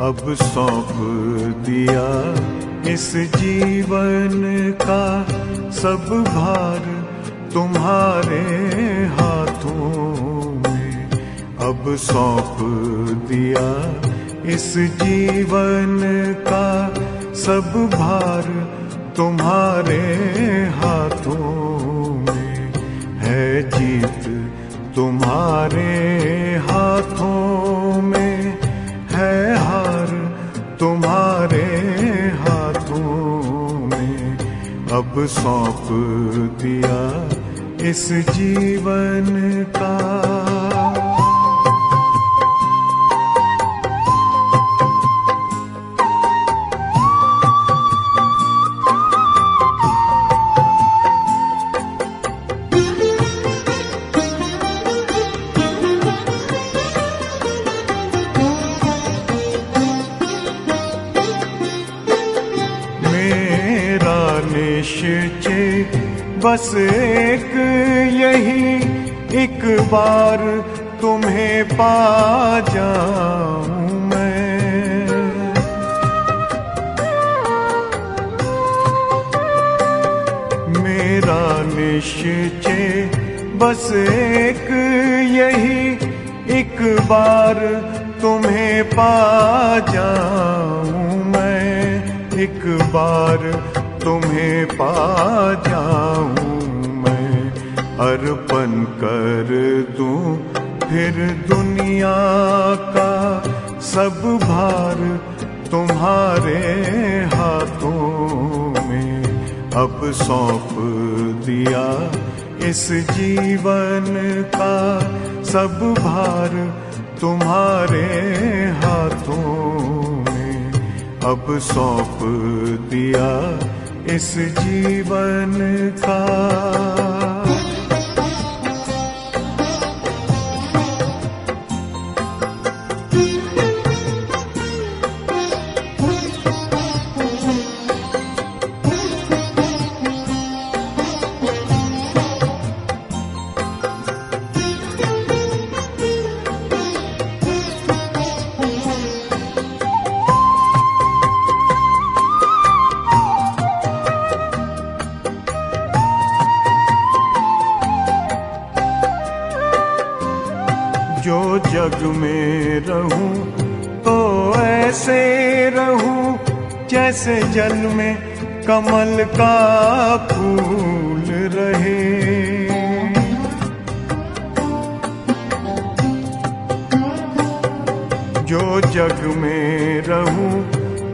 अब सौंप दिया इस जीवन का सब भार तुम्हारे हाथों में। अब सौंप दिया इस जीवन का सब भार तुम्हारे हाथों में। है जीत तुम्हारे हाथों में, है हार तुम्हारे हाथों में। अब सौंप दिया इस जीवन का। निश्चय बस एक यही, एक बार तुम्हें पा जाऊं मैं। मेरा निश्चय बस एक यही, एक बार तुम्हें पा जाऊं मैं। एक बार तुम्हें पा जाऊं मैं। अर्पण कर दूं फिर दुनिया का सब भार तुम्हारे हाथों में। अब सौंप दिया इस जीवन का सब भार तुम्हारे हाथों में। अब सौंप दिया इस जीवन का। जो जग में रहूं तो ऐसे रहूं जैसे जल में कमल का फूल रहे। जो जग में रहूं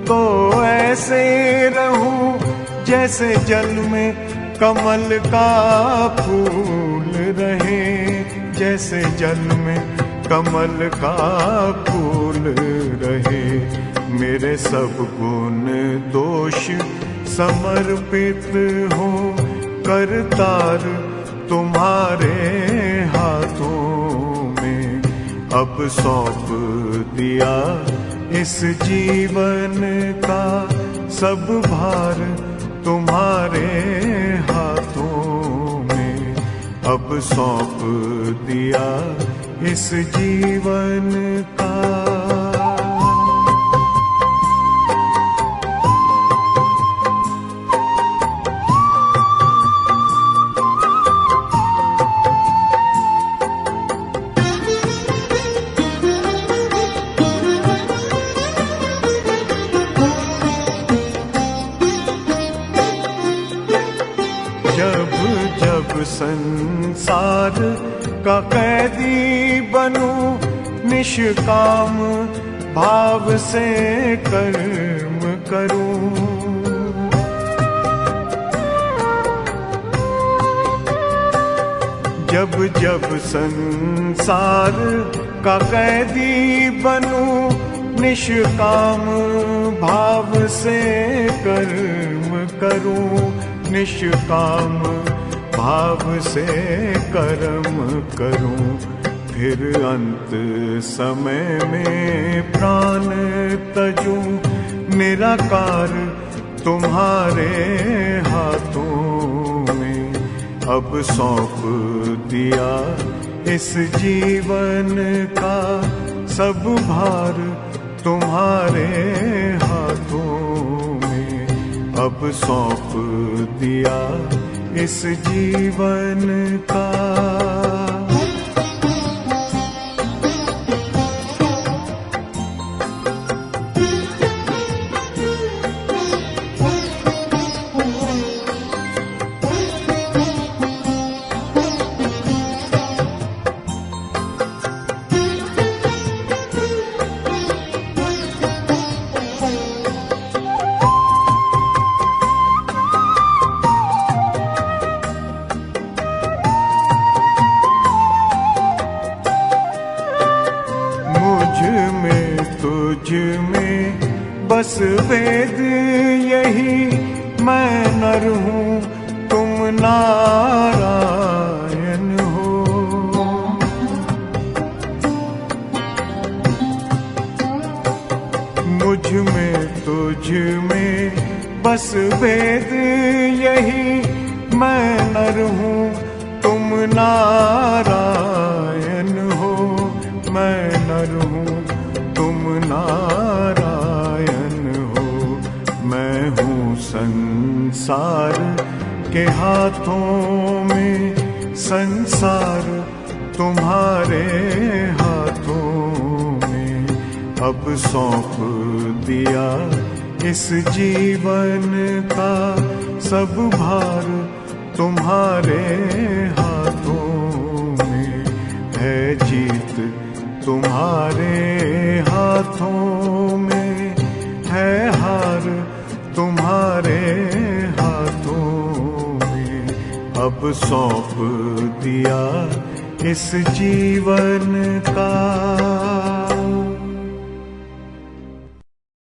तो ऐसे रहूं जैसे जल में कमल का फूल रहे। जैसे जल में कमल का फूल रहे। मेरे सब गुण दोष समर्पित हो करतार तुम्हारे हाथों में। अब सौंप दिया इस जीवन का सब भार तुम्हारे हाथों में। अब सौंप दिया इस जीवन का। जब जब संसार का कैदी बनूं, निष्काम भाव से कर्म करूं। जब जब संसार का कैदी बनूं, निष्काम भाव से कर्म करूं। निष्काम भाव से कर्म करूं। फिर अंत समय में प्राण तजूं, निराकार तुम्हारे हाथों में। अब सौंप दिया इस जीवन का सब भार तुम्हारे हाथों में अब सौंप दिया इस जीवन का। तुझ में बस वेद यही, मैं नर हूँ तुम नारायण हो। मुझ में तुझ में बस वेद यही, मैं नर हूँ तुम नारायण हो। मैं नर हूँ तुम नारायण हो। मैं हूँ संसार के हाथों में, संसार तुम्हारे हाथों में अब सौंप दिया इस जीवन का। सब भार तुम्हारे हाथों में है, जीत तुम्हारे हाथों में है, हार तुम्हारे हाथों में अब सौंप दिया इस जीवन का।